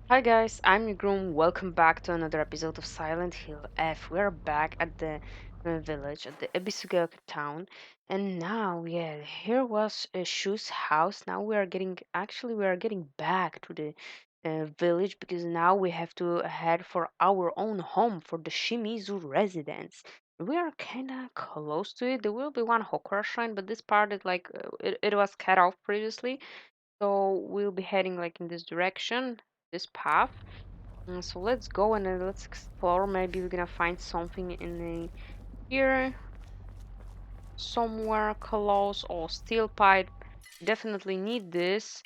Hi guys, I'm Nighrum. Welcome back to another episode of Silent Hill F. We're back at the village, at the Ebisugaoka town, and now, yeah, here was Shu's house. Now we are getting back to the village because now we have to head for our own home for the Shimizu Residence. We are kind of close to it. There will be one Hokora shrine, but this part is like it was cut off previously. So we'll be heading like in this direction, this path. So let's go and let's explore. Maybe we're gonna find something in here somewhere close or steel pipe. Definitely need this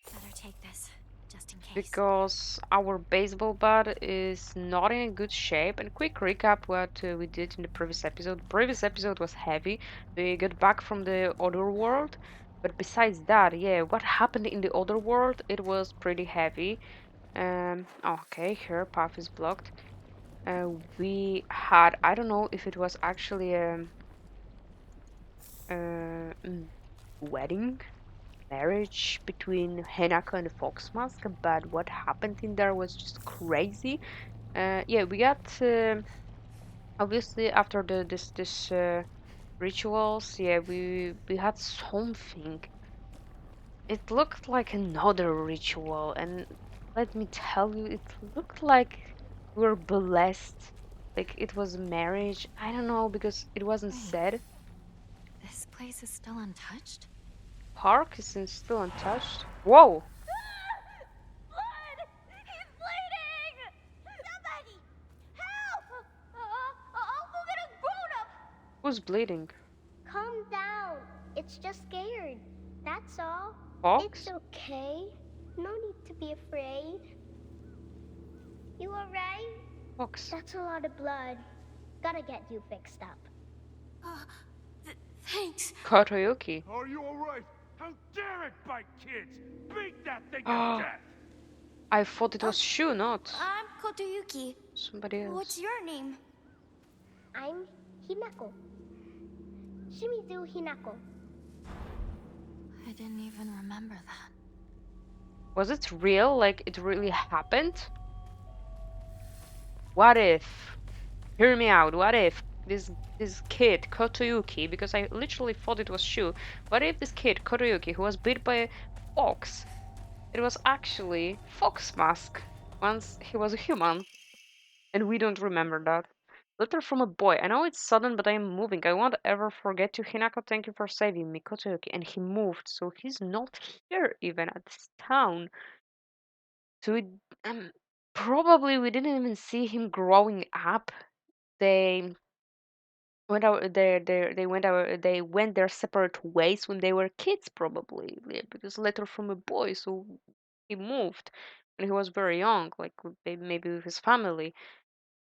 Better take this, just in case. because our baseball bat is not in a good shape. And quick recap what we did in the previous episode. Previous episode was heavy. We got back from the other world. But besides that, yeah, what happened in the other world, it was pretty heavy. Okay, here path is blocked. We had, I don't know if it was actually a wedding, marriage between Hinako and the Fox Mask, but what happened in there was just crazy. Yeah, we got obviously after this rituals. Yeah, we had something. It looked like another ritual, and let me tell you, it looked like we were blessed. Like it was marriage. I don't know because it wasn't Wait, said. this place is still untouched? Park is still untouched. Whoa! Blood! He's bleeding! Somebody! Help! I'll go get a grown-up! Who's bleeding? Calm down. It's just scared. That's all. It's Fox? okay. No need to be afraid. You alright? Fox. That's a lot of blood. Gotta get you fixed up. Uh, thanks. Kotoyuki. Are you alright? How dare it bite kids? Beat that thing to Oh, death! I thought it was Shu, not I'm Kotoyuki. somebody What's else. your name? I'm Hinako. Shimizu Hinako. I didn't even remember that. Was it real? Like it really happened? What if? Hear me out. What if this kid Kotoyuki, because I literally thought it was Shu. What if this kid Kotoyuki, who was bit by a fox, it was actually Fox Mask once he was a human, and we don't remember that. Letter from a boy. I know it's sudden, but I am moving. I won't ever forget you, Hinako. Thank you for saving me, Kotoyuki. And he moved, so he's not here even at this town. So probably we didn't even see him growing up. They they went their separate ways when they were kids, probably. Yeah, because letter from a boy, so he moved when he was very young, like maybe with his family.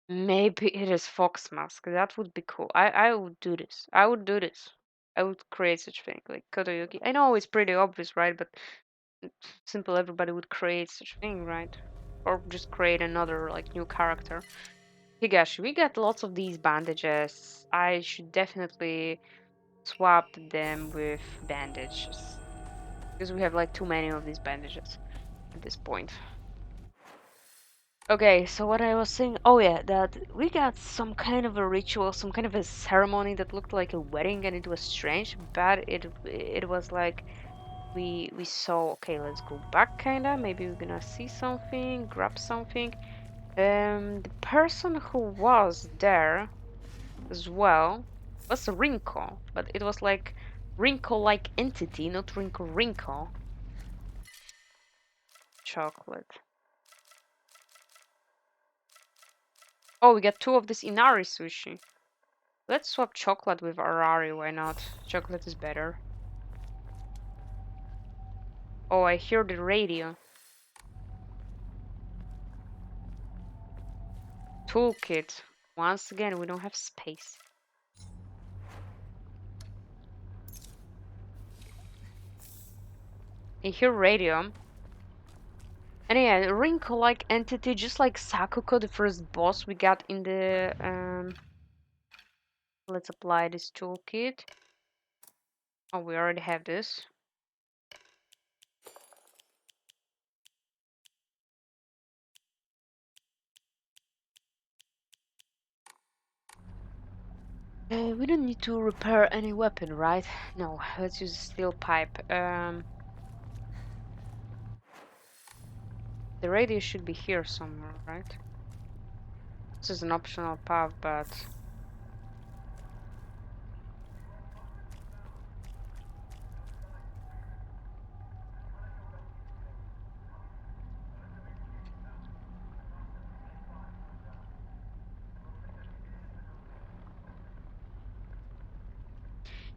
Maybe it is Fox Mask. That would be cool. I would do this. I would do this. I would create such thing like Kotoyuki. I know it's pretty obvious, right? But simple, everybody would create such thing, right? Or just create another like new character. Higashi, we got lots of these bandages. I should definitely swap them with bandages because we have like too many of these bandages at this point. Okay, so what I was saying, oh yeah, that we got some kind of a ritual, some kind of a ceremony that looked like a wedding, and it was strange, but it was like we saw. Okay, let's go back, kinda. Maybe we're gonna see something, grab something. The person who was there as well was Rinko, but it was like Rinko-like entity, not Rinko. Chocolate. Oh, we got two of this Inari sushi. Let's swap chocolate with Arari, why not? Chocolate is better. Oh, I hear the radio. Toolkit. Once again, we don't have space. I hear radio. And yeah, Rinko-like entity, just like Sakuko, the first boss we got in the let's apply this toolkit. Oh, we already have this. We don't need to repair any weapon, right? No, let's use a steel pipe. The radio should be here somewhere, right? This is an optional path, but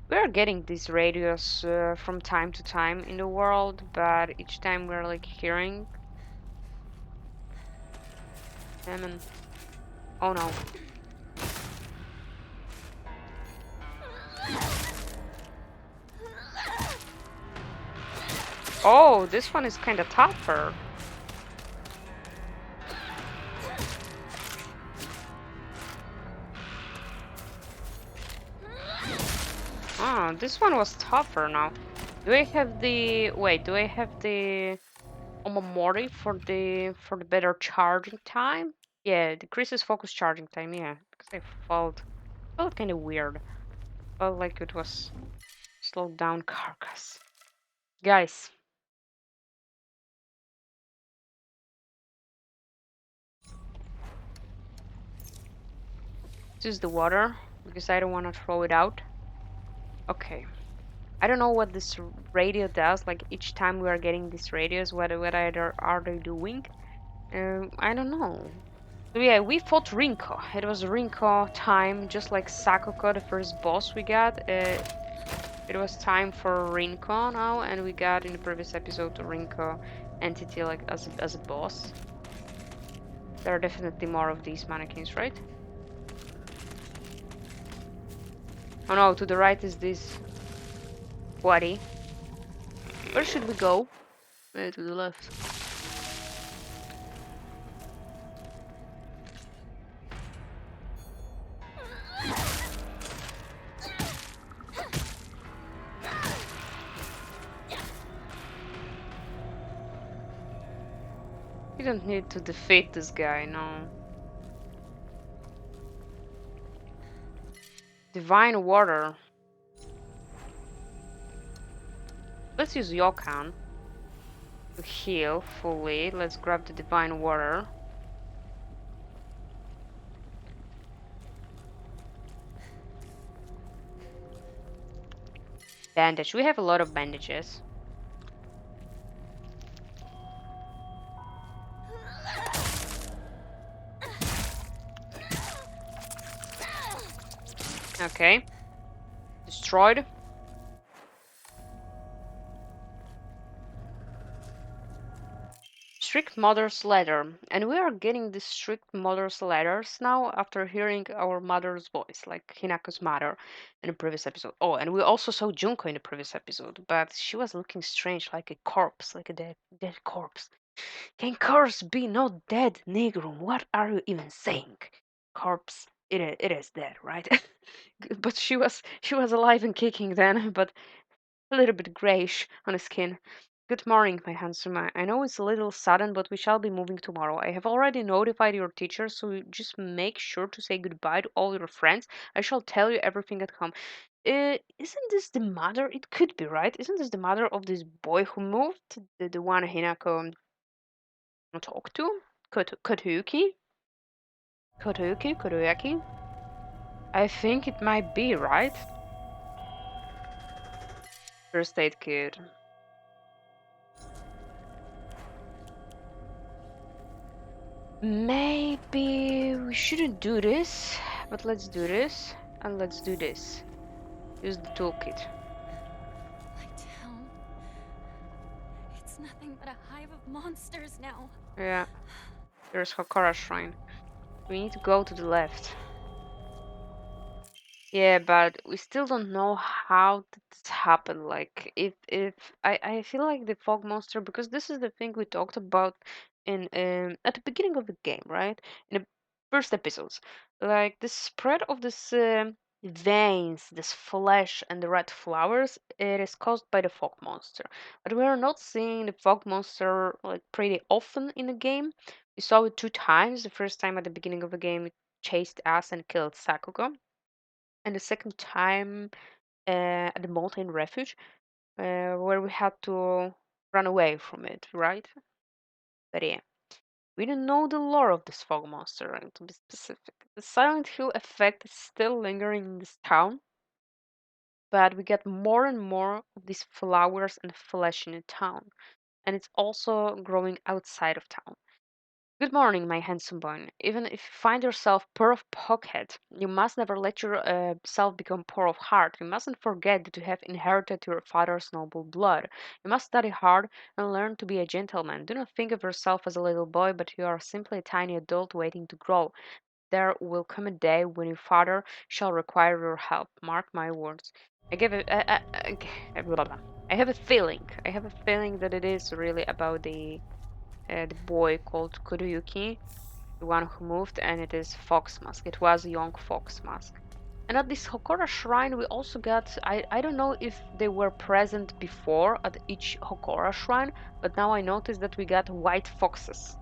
we are getting these radios from time to time in the world, but each time we're like hearing them and oh no. Oh, this one is kind of tougher. Oh, this one was tougher now. Do I have the wait? Do I have the Omamori for the better charging time? Yeah, decreases focus charging time. Yeah, because I felt kind of weird. Felt like it was slowed down carcass. Guys, this is the water because I don't want to throw it out. Okay. I don't know what this radio does. Like each time we are getting these radios, what are they doing? I don't know. So yeah, we fought Rinko. It was Rinko time, just like Sakoko, the first boss we got. It was time for Rinko now, and we got in the previous episode the Rinko entity like as a boss. There are definitely more of these mannequins, right? Oh no, to the right is this Wadi. Where should we go? To the left. You don't need to defeat this guy, no. Divine water. Let's use Yokan to heal fully. Let's grab the divine water. Bandage. We have a lot of bandages. Okay. Destroyed. Strict mother's letter. And we are getting the strict mother's letters now after hearing our mother's voice, like Hinako's mother in the previous episode. Oh, and we also saw Junko in the previous episode, but she was looking strange, like a corpse, like a dead corpse. Can corpse be not dead, Nighrum? What are you even saying? Corpse. It is dead, right? But she was alive and kicking then, but a little bit grayish on the skin. Good morning, my handsome. I know it's a little sudden, but we shall be moving tomorrow. I have already notified your teacher, so you just make sure to say goodbye to all your friends. I shall tell you everything at home. Isn't this the mother? It could be, right? Isn't this the mother of this boy who moved? The one Hinako talked to? Kotoyuki? Kotoyaki? I think it might be, right? First aid kit. Maybe we shouldn't do this, but let's do this, and let's do this. Use the toolkit. My town. It's nothing but a hive of monsters now. Yeah, there's Hokora Shrine. We need to go to the left. Yeah, but we still don't know how did this happen. Like, if I feel like the fog monster, because this is the thing we talked about in at the beginning of the game, right? In the first episodes, like the spread of this veins, this flesh, and the red flowers, it is caused by the fog monster. But we are not seeing the fog monster like pretty often in the game. We saw it two times. The first time at the beginning of the game, it chased us and killed Sakuga and the second time at the mountain refuge, where we had to run away from it, right? But yeah, we don't know the lore of this fog monster, and to be specific, the Silent Hill effect is still lingering in this town, but we get more and more of these flowers and flesh in the town, and it's also growing outside of town. Good morning, my handsome boy. Even if you find yourself poor of pocket, you must never let yourself become poor of heart. You mustn't forget that you have inherited your father's noble blood. You must study hard and learn to be a gentleman. Do not think of yourself as a little boy, but you are simply a tiny adult waiting to grow. There will come a day when your father shall require your help. Mark my words. I give it. Blah, blah, blah. I have a feeling. I have a feeling that it is really about the boy called Kuruyuki, the one who moved, and it is Fox Mask. It was a young Fox Mask. And at this Hokora shrine, we also got. I don't know if they were present before at each Hokora shrine, but now I noticed that we got white foxes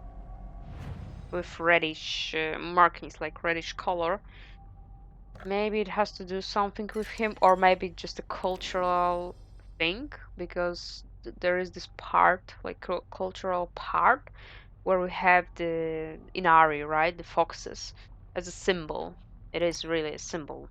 with reddish markings, like reddish color. Maybe it has to do something with him, or maybe just a cultural thing, because there is this part, like cultural part, where we have the Inari, right? The foxes as a symbol. It is really a symbol.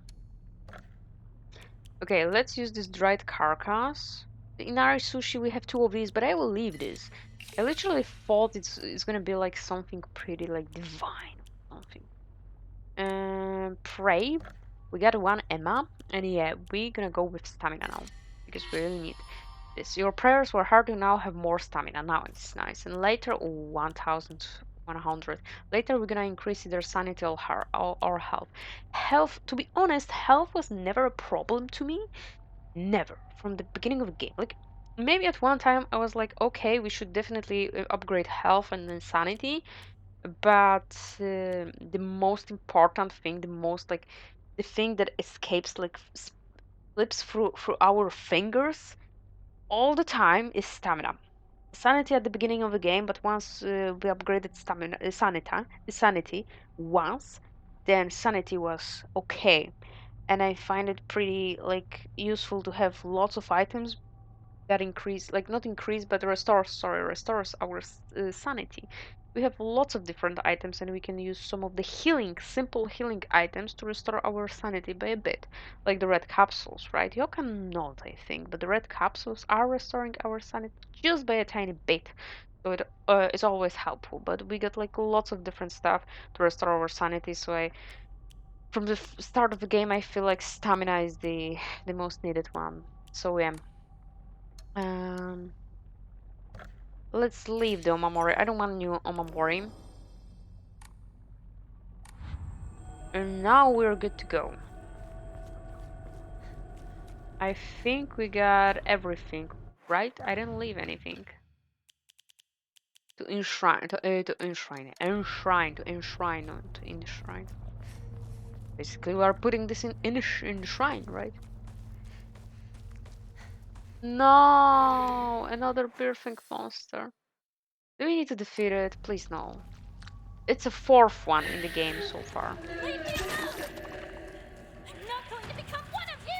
Okay, let's use this dried carcass. The Inari sushi, we have two of these, but I will leave this. I literally thought it's gonna be like something pretty like divine, something. Pray. We got one Emma, and yeah, we're gonna go with stamina now because we really need this. Your prayers were hard to now have more stamina. Now it's nice. And later, 1100. Later, we're gonna increase either sanity or health. Health, to be honest, health was never a problem to me. Never. From the beginning of the game. Like, maybe at one time I was like, okay, we should definitely upgrade health and then sanity, but the most important thing, the most like the thing that escapes like slips through our fingers all the time is stamina. Sanity at the beginning of the game, but once we upgraded stamina, sanity once, then sanity was okay, and I find it pretty like useful to have lots of items that increase, like not increase, but restores our sanity. We have lots of different items, and we can use some of the simple healing items to restore our sanity by a bit, like the red capsules, right? You cannot, I think, but the red capsules are restoring our sanity just by a tiny bit. So it is always helpful, but we get like lots of different stuff to restore our sanity. So from the start of the game, I feel like stamina is the most needed one. So yeah. Um, let's leave the Omamori. I don't want a new Omamori. And now we're good to go. I think we got everything, right? I didn't leave anything. To enshrine, to enshrine, not to enshrine. Basically, we are putting this in the shrine, right? No, another Birfing monster. Do we need to defeat it? Please no. It's a fourth one in the game so far. Leave me alone! I'm not going to become one of you!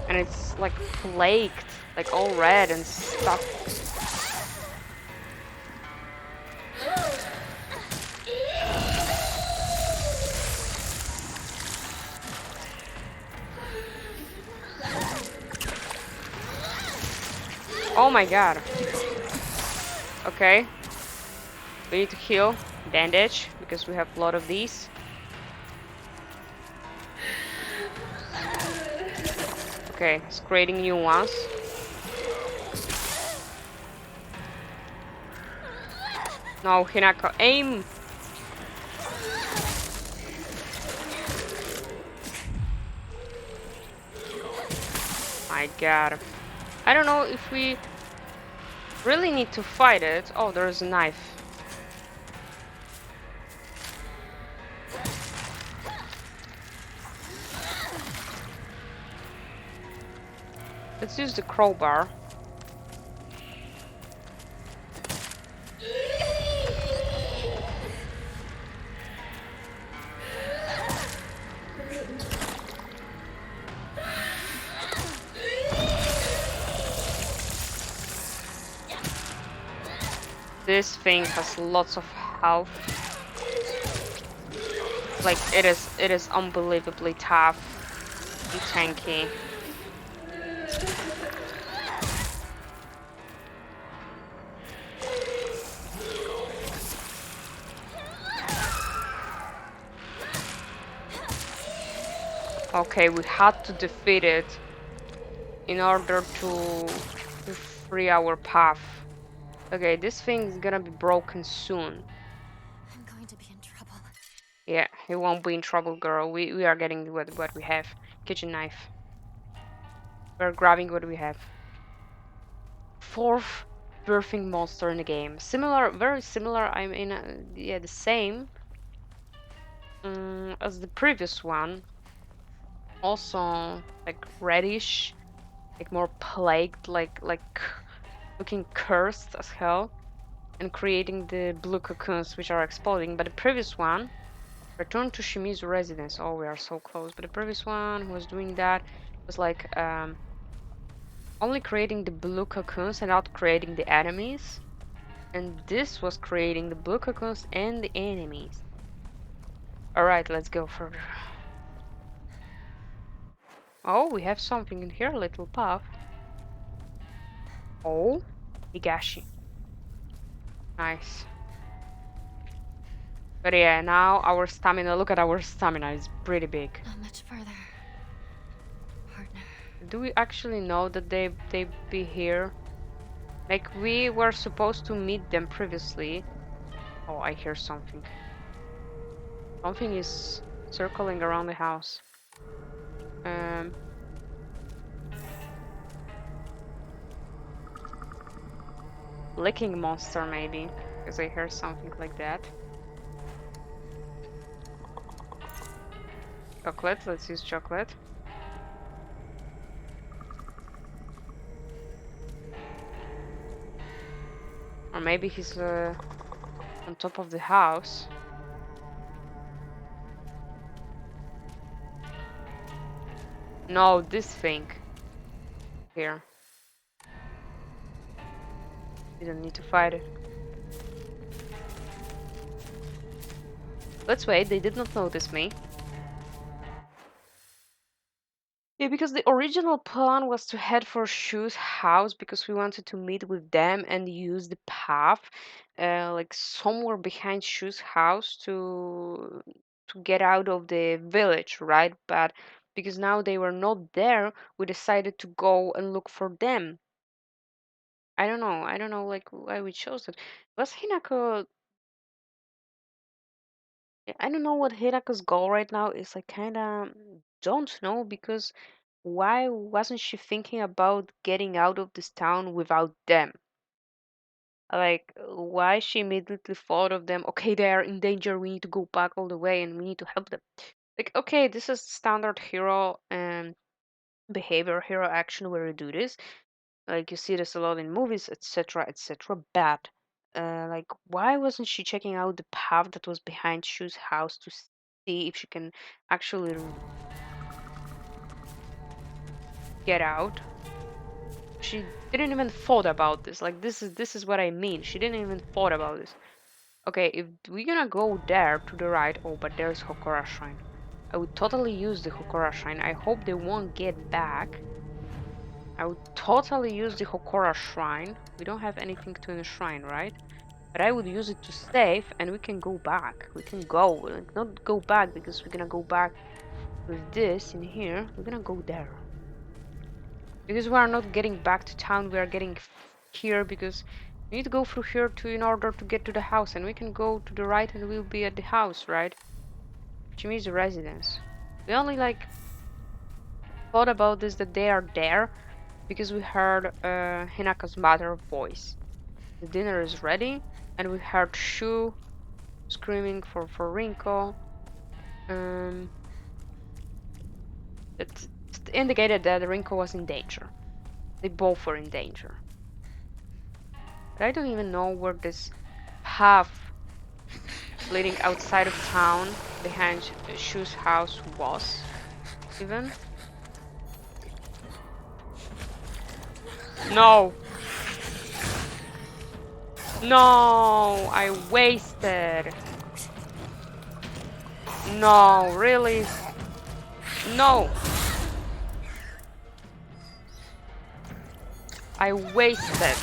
And it's like flaked, like all red and stuff. Oh my god. Okay. We need to heal, bandage, because we have a lot of these. Okay, it's creating new ones. No, Hinako, aim! My god. I don't know if we really need to fight it. Oh, there's a knife. Let's use the crowbar. This thing has lots of health. Like it is unbelievably tough and tanky. Okay, we had to defeat it in order to free our path. Okay, this thing is gonna be broken soon. I'm going to be in trouble. Yeah, it won't be in trouble, girl. We are getting what we have. Kitchen knife. We're grabbing what we have. Fourth birthing monster in the game. Similar, very similar. I mean, yeah, the same as the previous one. Also, like reddish, like more plagued, like looking cursed as hell, and creating the blue cocoons which are exploding. But the previous one, return to Shimizu Residence. Oh, we are so close. But the previous one who was doing that was like only creating the blue cocoons and not creating the enemies. And this was creating the blue cocoons and the enemies. Alright, let's go further. Oh, we have something in here, little puff. Oh, Higashi. Nice. But yeah, now our stamina, look at our stamina, it's pretty big. Not much further, partner. Do we actually know that they be here? Like, we were supposed to meet them previously. Oh, I hear something. Something is circling around the house. Licking monster, maybe. Because I heard something like that. Chocolate, let's use chocolate. Or maybe he's on top of the house. No, this thing. Here. You don't need to fight it. Let's wait, they did not notice me. Yeah, because the original plan was to head for Shu's house because we wanted to meet with them and use the path, like somewhere behind Shu's house to get out of the village, right? But because now they were not there, we decided to go and look for them. I don't know, like why we chose it. Was Hinako? I don't know what Hirako's goal right now is. I kind of don't know because why wasn't she thinking about getting out of this town without them? Like, why she immediately thought of them, okay, they are in danger, we need to go back all the way and we need to help them. Like, okay, this is standard hero behavior, hero action where you do this. Like, you see this a lot in movies, etc., etc. But, like, why wasn't she checking out the path that was behind Shu's house to see if she can actually get out? She didn't even thought about this. Like this is what I mean. She didn't even thought about this. Okay, if we're gonna go there to the right, oh, but there's Hokora Shrine. I would totally use the Hokora Shrine. I hope they won't get back. I would totally use the Hokora Shrine. We don't have anything to enshrine, right? But I would use it to save, and we can go back. We can go, like, not go back because we're gonna go back with this in here. We're gonna go there. Because we are not getting back to town, we are getting here because We need to go through here in order to get to the house, and we can go to the right and we'll be at the house, right? Shimizu Residence. We only like thought about this that they are there because we heard Hinako's mother's voice. The dinner is ready, and we heard Shu screaming for Rinko. Um, it indicated that Rinko was in danger. They both were in danger. But I don't even know where this path leading outside of town behind Shu's house was, even. No! No! I wasted! No, really? No! I wasted!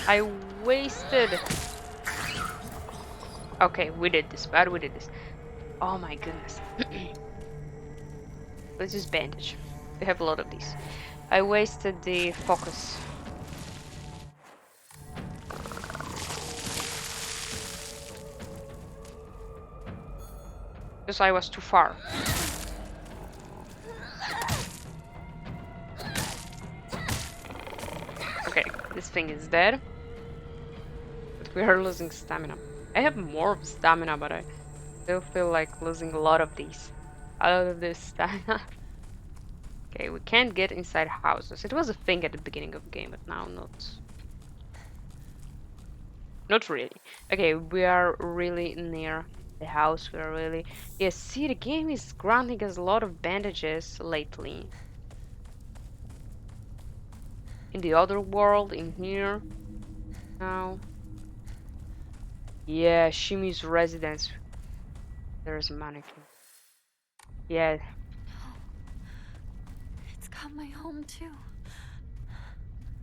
I wasted! Okay, we did this, but we did this. Oh my goodness. Let's just bandage. We have a lot of these. I wasted the focus. Because I was too far. Okay, this thing is dead. But we are losing stamina. I have more stamina, but I still feel like losing a lot of these. A lot of this stamina. Okay, we can't get inside houses. It was a thing at the beginning of the game, but now not. Not really. Okay, we are really near the house. We are really... Yes, see, the game is granting us a lot of bandages lately. In the other world, in here. Now. Yeah, Shimizu Residence. There's a mannequin. Yeah. It's got my home too.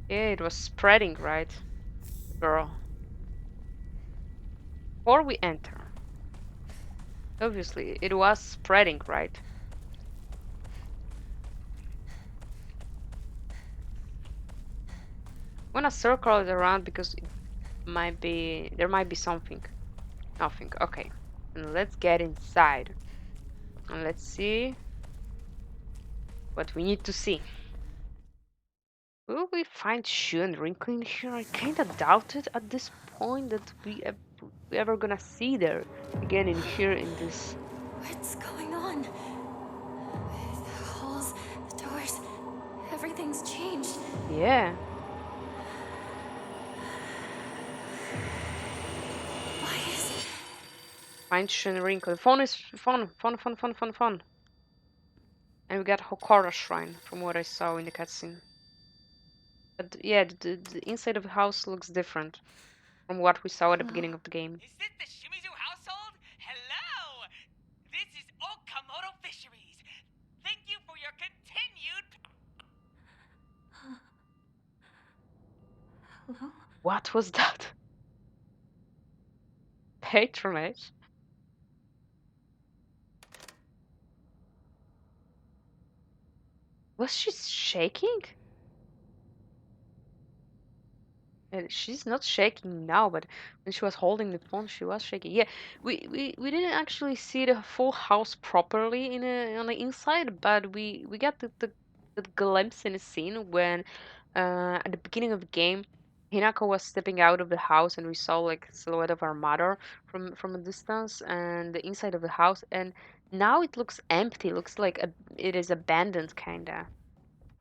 Yeah, it was spreading, right? Girl. Before we enter. Obviously, it was spreading, right? I'm gonna circle it around because it might be... There might be something. Nothing. Okay. And let's get inside. And let's see what we need to see. Will we find Shu and Rinko in here? I kinda doubt it at this point that we ever gonna see there again in here in this. What's going on? The halls, the doors, everything's changed. Yeah. Why is... Find Shu and Rinko. The phone is fun. And we got Hokora Shrine from what I saw in the cutscene. But yeah, the inside of the house looks different from what we saw at the beginning of the game. Is this the Shimizu household? Hello! This is Okamoto Fisheries. Thank you for your continued... Hello? What was that? Patronage? Was she shaking? She's not shaking now, but when she was holding the phone, she was shaking. Yeah, we didn't actually see the full house properly on the inside, but we got the glimpse in a scene when at the beginning of the game, Hinako was stepping out of the house and we saw like silhouette of her mother from a distance and the inside of the house, and now it looks empty. Looks like it is abandoned kinda.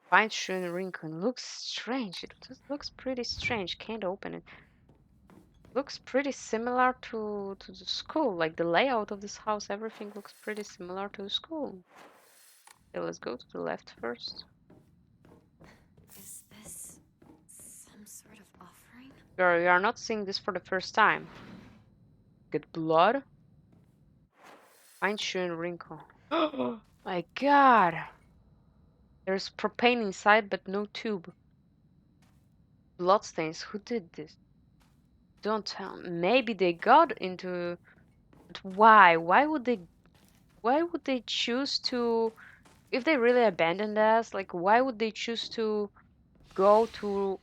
Find Shu and Rinko looks strange. It just looks pretty strange. Can't open it. Looks pretty similar to the school. Like the layout of this house, everything looks pretty similar to the school. Okay, let's go to the left first. Is this some sort of offering? Girl, you are not seeing this for the first time. Get blood. Find Shu and Rinko. Oh my god! There's propane inside, but no tube. Bloodstains. Who did this? Don't tell me. Maybe they got into... But why? Why would they choose to... If they really abandoned us, like, why would they choose to go to...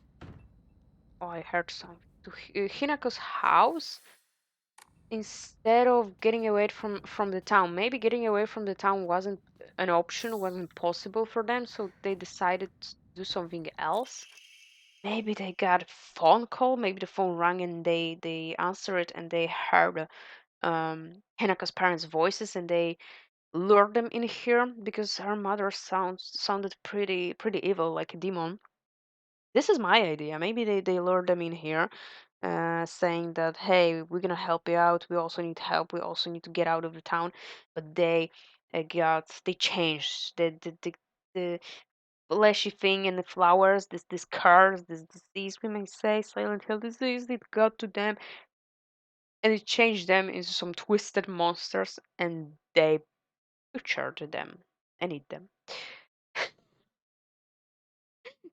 Oh, I heard something. to Hinako's house instead of getting away from the town. Maybe getting away from the town wasn't an option, wasn't possible for them, so they decided to do something else. Maybe they got a phone call, maybe the phone rang and they answered it and they heard Hinako's parents' voices and they lured them in here because her mother sounded pretty evil, like a demon. This is my idea. Maybe they lured them in here, saying that, hey, we're gonna help you out. We also need help. We also need to get out of the town. But they changed the fleshy thing and the flowers, this curse, this disease, we may say, Silent Hill disease, it got to them and it changed them into some twisted monsters and they butchered them and eat them.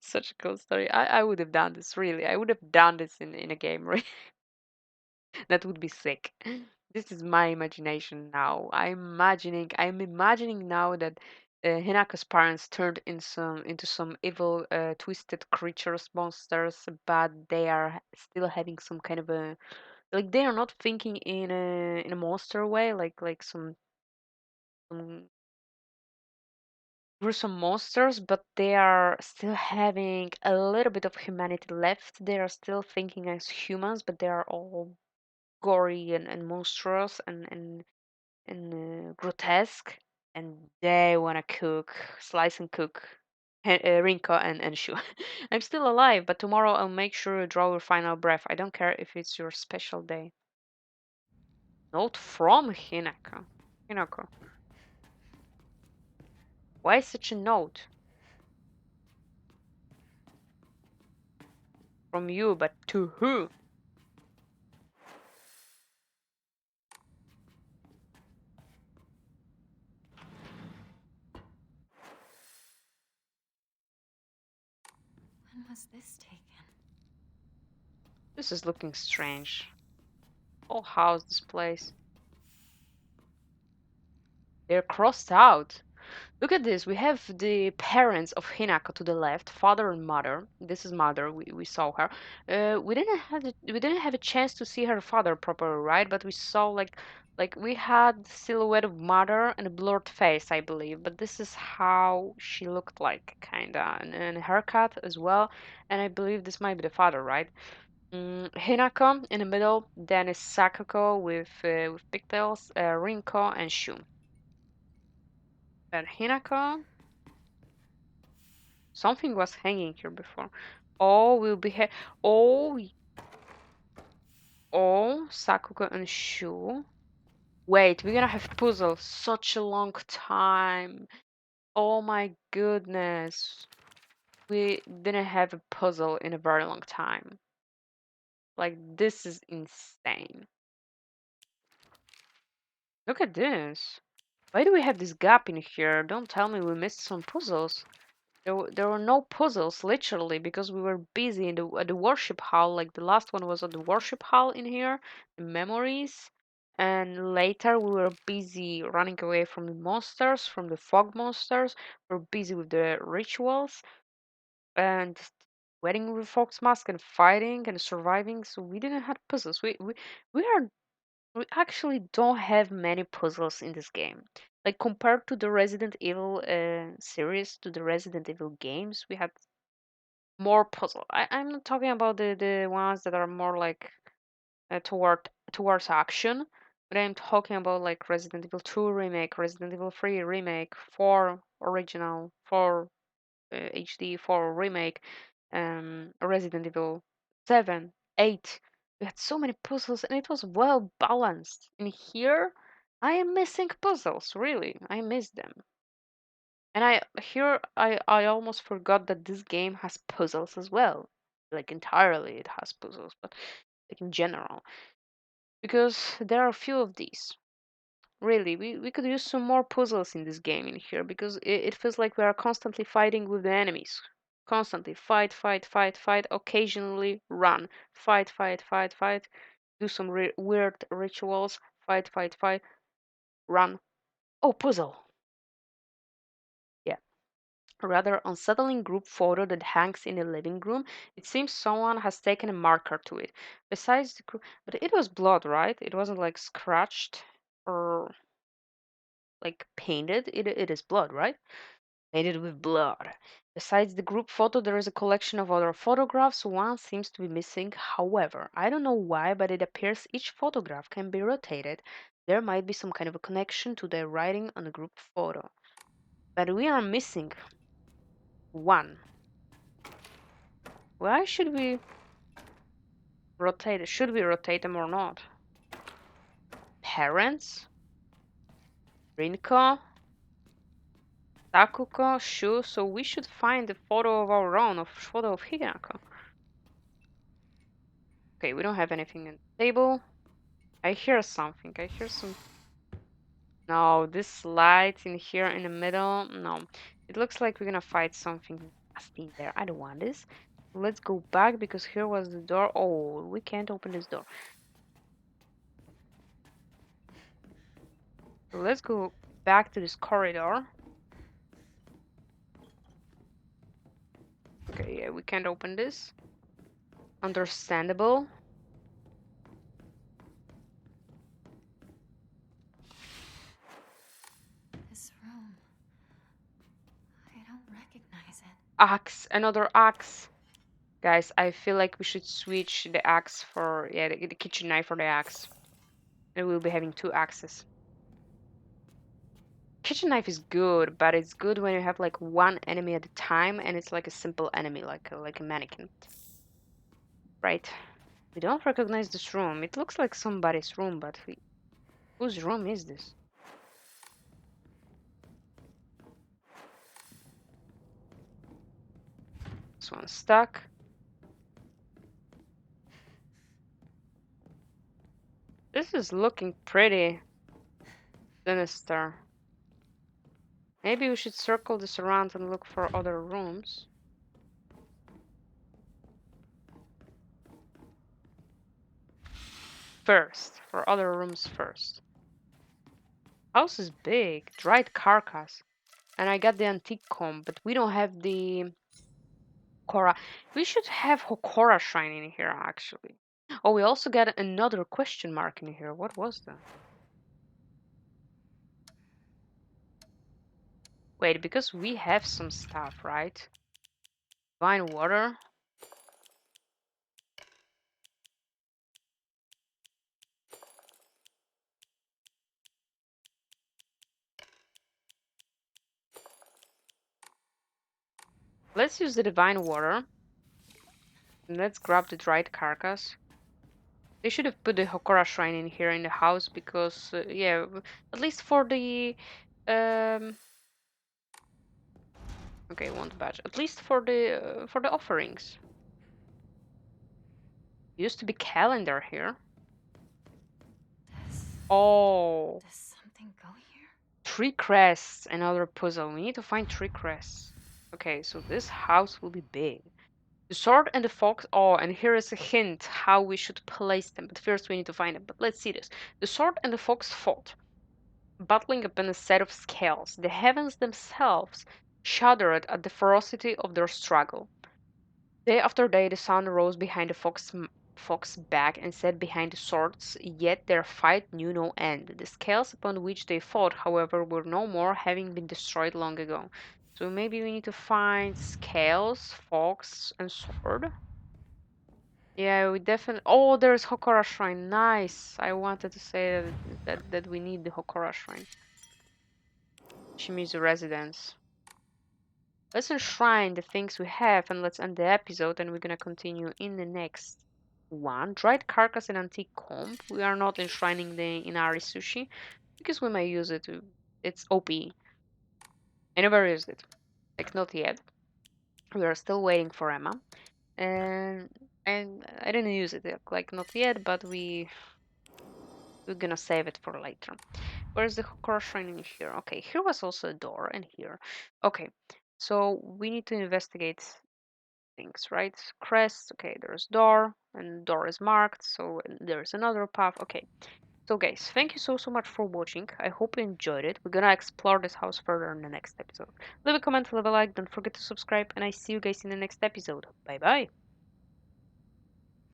Such a cool story. I would have done this, really. I would have done this in a game, right? That would be sick. This is my imagination now. I'm imagining now that Hinako's parents turned into some evil, twisted creatures, monsters, but they are still having some kind of a, like, they are not thinking in a monster way, like some gruesome monsters, but they are still having a little bit of humanity left. They are still thinking as humans, but they are all gory and monstrous and grotesque, and they want to cook, slice and cook Rinko and Shu. I'm still alive, but tomorrow I'll make sure you draw your final breath. I don't care if it's your special day. Note from Hinako. Hinako. Why such a note? From you, but to who? When was this taken? This is looking strange. Whole house, this place. They're crossed out. Look at this. We have the parents of Hinako to the left, father and mother. This is mother. We saw her. We didn't have a chance to see her father properly, right? But we saw like we had silhouette of mother and a blurred face, I believe. But this is how she looked like, kinda, and a haircut as well. And I believe this might be the father, right? Hinako in the middle. Then is Sakako with pigtails, Rinko and Shu. But Hinako. Something was hanging here before. Oh, we'll be oh, oh, Sakuga and Shu. Wait, we're gonna have puzzles such a long time. Oh my goodness. We didn't have a puzzle in a very long time. Like, this is insane. Look at this. Why do we have this gap in here? Don't tell me we missed some puzzles. There were no puzzles, literally, because we were busy at the worship hall. Like the last one was at the worship hall in here, the memories. And later we were busy running away from the monsters, from the fog monsters. We're busy with the rituals and just wearing the fox mask and fighting and surviving. So we didn't have puzzles. We actually don't have many puzzles in this game. Like compared to the Resident Evil series, to the Resident Evil games, we had more puzzle. I'm not talking about the ones that are more like towards action, but I'm talking about like Resident Evil 2 remake, Resident Evil 3 remake, 4 original, 4 HD, 4 remake, Resident Evil 7, 8. We had so many puzzles and it was well balanced. In here, I am missing puzzles, really. I miss them. And I almost forgot that this game has puzzles as well. Like entirely it has puzzles, but like in general. Because there are a few of these. Really, we could use some more puzzles in this game in here because it feels like we are constantly fighting with the enemies. Constantly fight, fight, fight, fight, occasionally run. Fight, fight, fight, fight. Do some weird rituals. Fight, fight, fight, run. Oh, puzzle. Yeah. rather unsettling group photo that hangs in the living room. It seems someone has taken a marker to it. Besides the group, but it was blood, right? It wasn't like scratched or like painted. It is blood, right? Painted with blood. Besides the group photo, there is a collection of other photographs. One seems to be missing. However, I don't know why, but it appears each photograph can be rotated. There might be some kind of a connection to the writing on the group photo. But we are missing one. Why should we rotate it? Should we rotate them or not? Parents? Rinko? Takuko? Shu? So we should find a photo of our own, a photo of Hinako. Okay, we don't have anything on the table. I hear something. I hear some. No, this light in here in the middle. No, it looks like we're gonna fight something nasty in there. I don't want this. Let's go back because here was the door. Oh, we can't open this door. So let's go back to this corridor. Okay, yeah, we can't open this. Understandable. This room. I don't recognize it. Axe, another axe. Guys, I feel like we should switch the axe for, yeah, the kitchen knife for the axe. And we'll be having two axes. Kitchen knife is good, but it's good when you have like one enemy at a time and it's like a simple enemy, like a mannequin. Right. We don't recognize this room. It looks like somebody's room, but whose room is this? This one's stuck. This is looking pretty sinister. Maybe we should circle this around and look for other rooms. First, for other rooms first. House is big, dried carcass. And I got the antique comb, but we don't have the Hokora. We should have Hokora shrine in here, actually. Oh, we also got another question mark in here. What was that? Wait, because we have some stuff, right? Divine water. Let's use the divine water. And let's grab the dried carcass. They should have put the Hokora shrine in here in the house because, yeah, at least for the, um, okay, won't badge. At least for the offerings. Used to be calendar here. Does Oh, does something go here? 3 crests. Another puzzle. We need to find 3 crests. Okay, so this house will be big. The sword and the fox. Oh, and here is a hint how we should place them. But first we need to find them. But let's see this. The sword and the fox fought, battling upon a set of scales. The heavens themselves shuddered at the ferocity of their struggle. Day after day the sun rose behind the fox's back and set behind the swords, yet their fight knew no end. The scales upon which they fought, however, were no more, having been destroyed long ago. So maybe we need to find scales, fox, and sword. Yeah, we definitely. Oh, there's Hokora Shrine. Nice. I wanted to say that we need the Hokora Shrine. Shimizu Residence. Let's enshrine the things we have and let's end the episode, and we're gonna continue in the next one. Dried carcass and antique comb. We are not enshrining the Inari sushi because we may use it. It's OP. I never used it. Like not yet. We are still waiting for Emma. And I didn't use it like not yet, but we're gonna save it for later. Where's the core shrine in here? Okay, here was also a door, and here. Okay, so we need to investigate things, right? Crest, okay, there's door, and door is marked, so there's another path. Okay, So guys, thank you so much for watching. I hope you enjoyed it. We're gonna explore this house further in the next episode. Leave a comment, leave a like, don't forget to subscribe, and I see you guys in the next episode. Bye bye.